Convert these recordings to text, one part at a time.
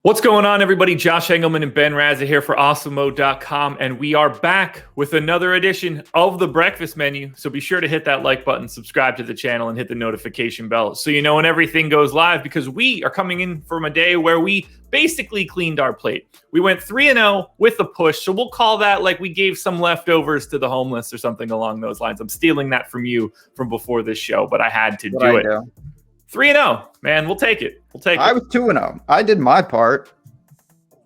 What's going on, everybody? Josh Engleman and Ben Rasa here for Awesemo.com, and we are back with another edition of the breakfast menu. So be sure to hit that like button, subscribe to the channel, and hit the notification bell so you know when everything goes live, because we are coming in from a day where we basically cleaned our plate. We went 3-0 with a push, so we'll call that like we gave some leftovers to the homeless or something along those lines. I'm stealing that from you from before this show, but I had to do it. 3-0, man. We'll take it. I was 2-0. I did my part.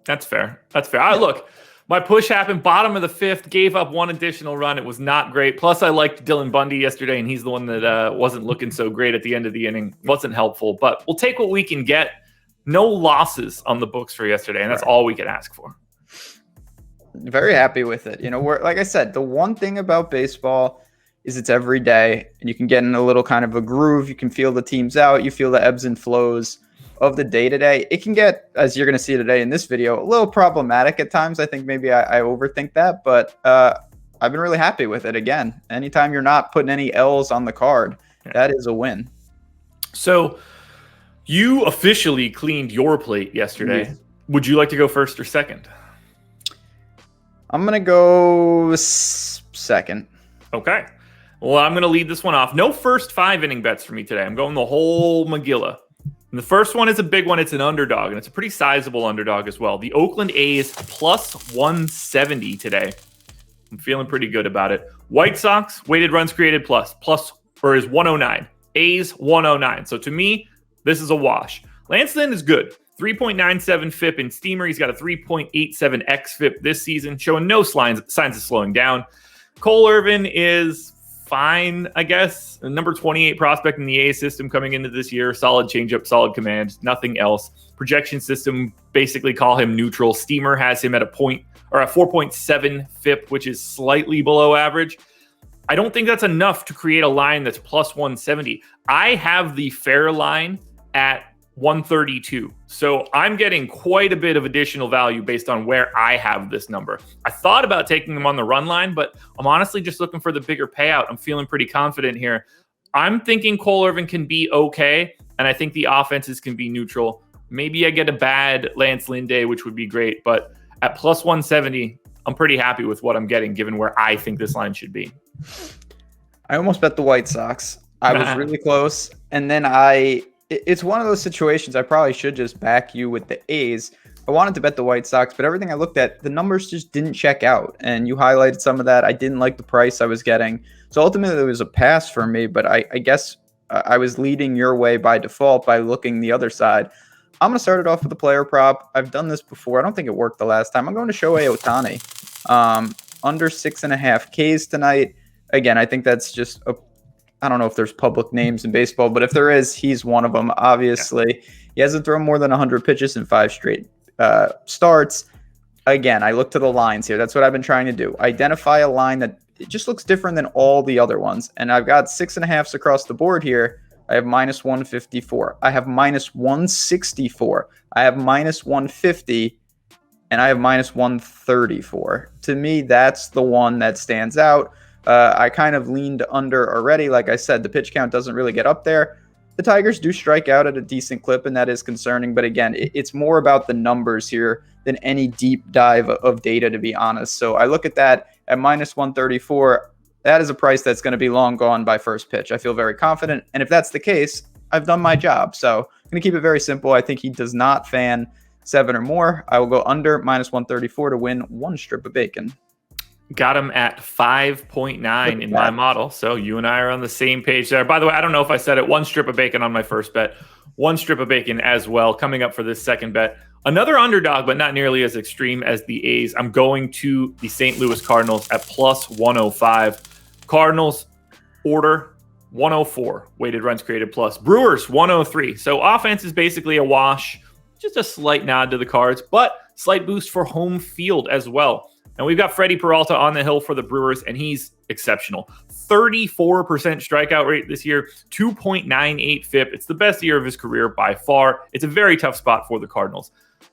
That's fair. Look, my push happened bottom of the fifth, gave up one additional run. It was not great. Plus, I liked Dylan Bundy yesterday, and he's the one that wasn't looking so great at the end of the inning. Wasn't helpful, but we'll take what we can get. No losses on the books for yesterday, and that's all we can ask for. Very happy with it. You know, like I said, the one thing about baseball is it's every day, and you can get in a little kind of a groove. You can feel the teams out. You feel the ebbs and flows of the day-to-day. It can get, as you're going to see today in this video, a little problematic at times. I think maybe I overthink that, but I've been really happy with it. Again, anytime you're not putting any L's on the card, that is a win. So you officially cleaned your plate yesterday. Yeah. Would you like to go first or second? I'm going to go second. Okay. Well, I'm going to lead this one off. No first 5 inning bets for me today. I'm going the whole Megillah. And the first one is a big one. It's an underdog, and it's a pretty sizable underdog as well. The Oakland A's plus 170 today. I'm feeling pretty good about it. White Sox, weighted runs created is 109. A's 109. So to me, this is a wash. Lance Lynn is good. 3.97 FIP in Steamer. He's got a 3.87 xFIP this season, showing no signs of slowing down. Cole Irvin is fine, I guess. Number 28 prospect in the A system coming into this year. Solid changeup, solid command, nothing else. Projection system, basically call him neutral. Steamer has him at a 4.7 FIP, which is slightly below average. I don't think that's enough to create a line that's plus 170. I have the fair line at 132. So I'm getting quite a bit of additional value based on where I have this number. I thought about taking them on the run line, but I'm honestly just looking for the bigger payout. I'm feeling pretty confident here. I'm thinking Cole Irvin can be okay, and I think the offenses can be neutral. Maybe I get a bad Lance Lynn day, which would be great, but at plus 170, I'm pretty happy with what I'm getting given where I think this line should be. I almost bet the White Sox. I was really close, and then it's one of those situations I probably should just back you with the A's. I wanted to bet the White Sox, but everything I looked at, the numbers just didn't check out. And you highlighted some of that. I didn't like the price I was getting. So ultimately, it was a pass for me. But I guess I was leading your way by default by looking the other side. I'm going to start it off with a player prop. I've done this before. I don't think it worked the last time. I'm going to Shohei Ohtani. Under 6.5 Ks tonight. Again, I think that's just I don't know if there's public names in baseball, but if there is, he's one of them. Obviously, He hasn't thrown more than 100 pitches in 5 straight starts. Again, I look to the lines here. That's what I've been trying to do. Identify a line that it just looks different than all the other ones. And I've got 6.5s across the board here. I have minus 154. I have minus 164. I have minus 150. And I have minus 134. To me, that's the one that stands out. I kind of leaned under already. Like I said, the pitch count doesn't really get up there. The Tigers do strike out at a decent clip, and that is concerning. But again, it's more about the numbers here than any deep dive of data, to be honest. So I look at that at minus 134. That is a price that's going to be long gone by first pitch. I feel very confident. And if that's the case, I've done my job. So I'm going to keep it very simple. I think he does not fan 7 or more. I will go under minus 134 to win 1 strip of bacon. Got him at 5.9 in my model. So you and I are on the same page there. By the way, I don't know if I said it. 1 strip of bacon on my first bet. 1 strip of bacon as well coming up for this second bet. Another underdog, but not nearly as extreme as the A's. I'm going to the St. Louis Cardinals at plus 105. Cardinals order 104. Weighted runs created plus. Brewers 103. So offense is basically a wash. Just a slight nod to the Cards, but slight boost for home field as well. And we've got Freddie Peralta on the hill for the Brewers, and he's exceptional. 34% strikeout rate this year, 2.98 FIP. It's the best year of his career by far. It's a very tough spot for the Cardinals.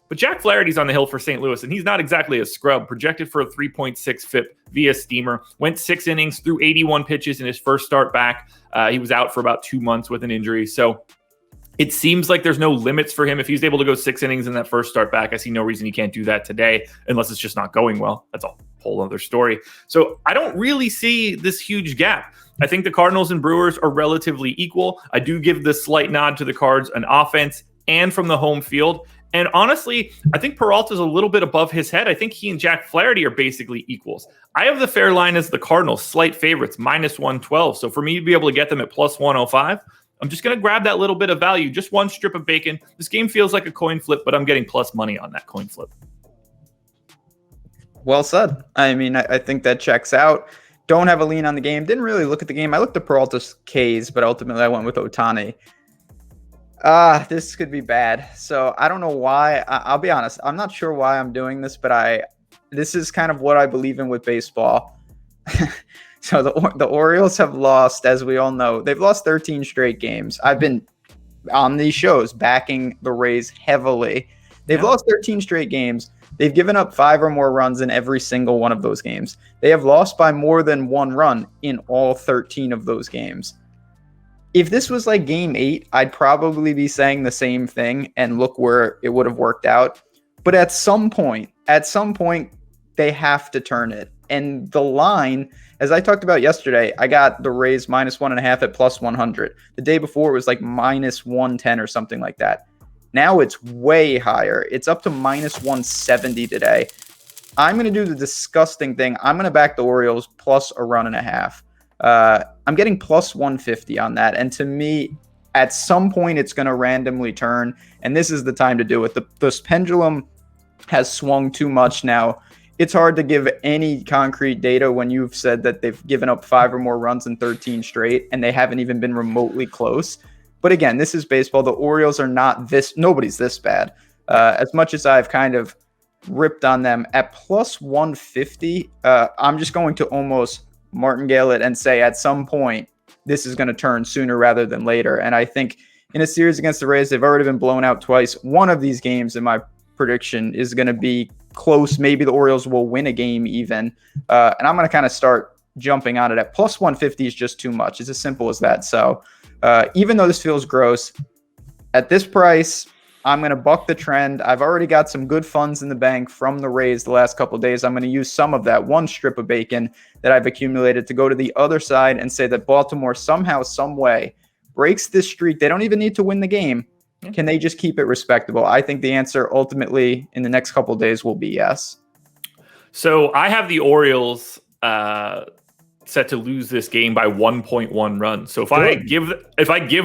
But Jack Flaherty's on the hill for St. Louis, and he's not exactly a scrub. Projected for a 3.6 FIP via Steamer. Went 6 innings, threw 81 pitches in his first start back. He was out for about 2 months with an injury. So It seems like there's no limits for him. If he's able to go 6 innings in that first start back, I see no reason he can't do that today, unless it's just not going well. That's a whole other story. So I don't really see this huge gap. I think the Cardinals and Brewers are relatively equal. I do give the slight nod to the Cards on offense and from the home field. And honestly, I think Peralta's a little bit above his head. I think he and Jack Flaherty are basically equals. I have the fair line as the Cardinals, slight favorites, -112. So for me to be able to get them at +105, I'm just going to grab that little bit of value, just one strip of bacon. This game feels like a coin flip, but I'm getting plus money on that coin flip. Well said. I mean, I think that checks out. Don't have a lean on the game. Didn't really look at the game. I looked at Peralta's Ks, but ultimately I went with Ohtani. This could be bad. So I don't know why. I'll be honest. I'm not sure why I'm doing this, but this is kind of what I believe in with baseball. So the Orioles have lost, as we all know. They've lost 13 straight games. I've been on these shows backing the Rays heavily. They've lost 13 straight games. They've given up 5 or more runs in every single one of those games. They have lost by more than 1 run in all 13 of those games. If this was like game 8, I'd probably be saying the same thing and look where it would have worked out. But at some point, they have to turn it. And the line, as I talked about yesterday, I got the Rays -1.5 at +100. The day before it was like -110 or something like that. Now it's way higher. It's up to -170 today. I'm going to do the disgusting thing. I'm going to back the Orioles plus a run and a half. I'm getting +150 on that. And to me, at some point, it's going to randomly turn. And this is the time to do it. The pendulum has swung too much now. It's hard to give any concrete data when you've said that they've given up 5 or more runs in 13 straight, and they haven't even been remotely close. But again, this is baseball. The Orioles are nobody's this bad. As much as I've kind of ripped on them at +150, I'm just going to almost martingale it and say at some point, this is going to turn sooner rather than later. And I think in a series against the Rays, they've already been blown out twice. One of these games in my prediction is going to be close. Maybe the Orioles will win a game even. And I'm going to kind of start jumping on it at +150 is just too much. It's as simple as that. So even though this feels gross, at this price, I'm going to buck the trend. I've already got some good funds in the bank from the Rays the last couple of days. I'm going to use some of that one strip of bacon that I've accumulated to go to the other side and say that Baltimore somehow, some way breaks this streak. They don't even need to win the game. Can they just keep it respectable? I think the answer ultimately in the next couple of days will be yes. So I have the Orioles set to lose this game by 1.1 runs. So if I give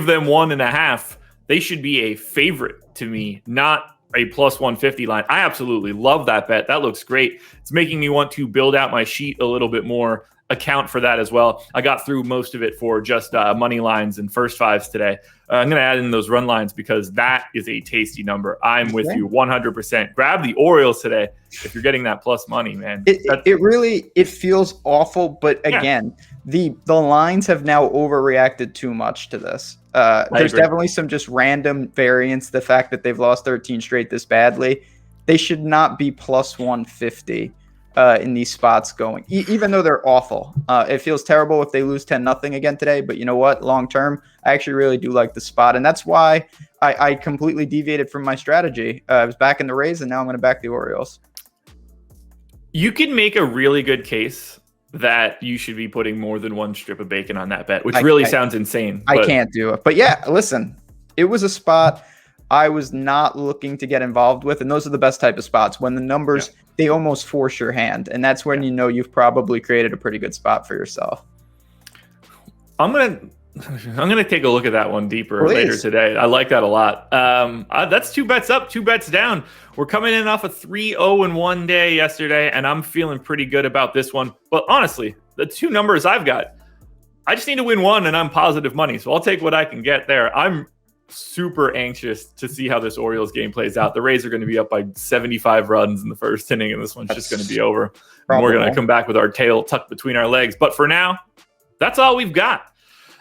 them 1.5, they should be a favorite to me, not a +150 line. I absolutely love that bet. That looks great. It's making me want to build out my sheet a little bit more, account for that as well. I got through most of it for just money lines and first fives today. I'm going to add in those run lines because that is a tasty number. I'm with you 100%. Grab the Orioles today if you're getting that plus money, man. It feels awful, but again, the lines have now overreacted too much to this. There's definitely some just random variance. The fact that they've lost 13 straight this badly, they should not be +150 in these spots going, even though they're awful. It feels terrible if they lose 10-0 again today, but you know what? Long term, I actually really do like the spot, and that's why I completely deviated from my strategy. I was backing the Rays, and now I'm going to back the Orioles. You can make a really good case that you should be putting more than one strip of bacon on that bet, which sounds insane. I can't do it. But yeah, listen, it was a spot I was not looking to get involved with, and those are the best type of spots when the numbers, they almost force your hand, and that's when you know you've probably created a pretty good spot for yourself. I'm gonna take a look at that one deeper later today. I like that a lot. That's 2 bets up, 2 bets down. We're coming in off a 3-0-1 day yesterday, and I'm feeling pretty good about this one. But honestly, the 2 numbers I've got, I just need to win one, and I'm positive money. So I'll take what I can get there. I'm super anxious to see how this Orioles game plays out. The Rays are going to be up by 75 runs in the first inning, and this one's just going to be over. And we're going to come back with our tail tucked between our legs. But for now, that's all we've got.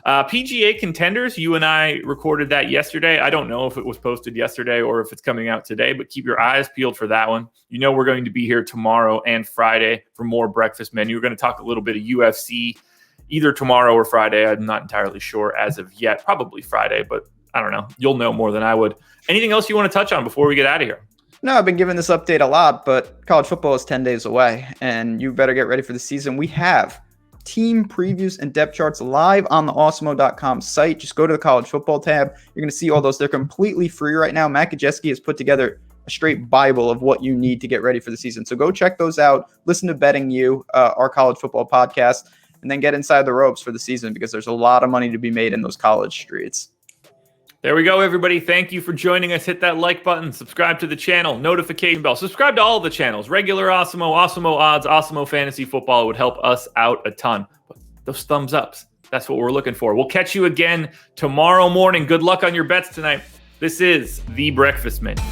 PGA Contenders, you and I recorded that yesterday. I don't know if it was posted yesterday or if it's coming out today, but keep your eyes peeled for that one. You know we're going to be here tomorrow and Friday for more breakfast menu. We're going to talk a little bit of UFC either tomorrow or Friday. I'm not entirely sure as of yet. Probably Friday, but I don't know. You'll know more than I would. Anything else you want to touch on before we get out of here? No, I've been giving this update a lot, but college football is 10 days away, and you better get ready for the season. We have team previews and depth charts live on the Awesemo.com site. Just go to the college football tab. You're going to see all those. They're completely free right now. Matt Kajeski has put together a straight Bible of what you need to get ready for the season. So go check those out. Listen to Betting You, our college football podcast, and then get inside the ropes for the season because there's a lot of money to be made in those college streets. There we go, everybody. Thank you for joining us. Hit that like button, subscribe to the channel, notification bell, subscribe to all the channels, regular Awesemo, Awesemo Odds, Awesemo Fantasy Football. It would help us out a ton. But those thumbs ups, that's what we're looking for. We'll catch you again tomorrow morning. Good luck on your bets tonight. This is The Breakfast Menu.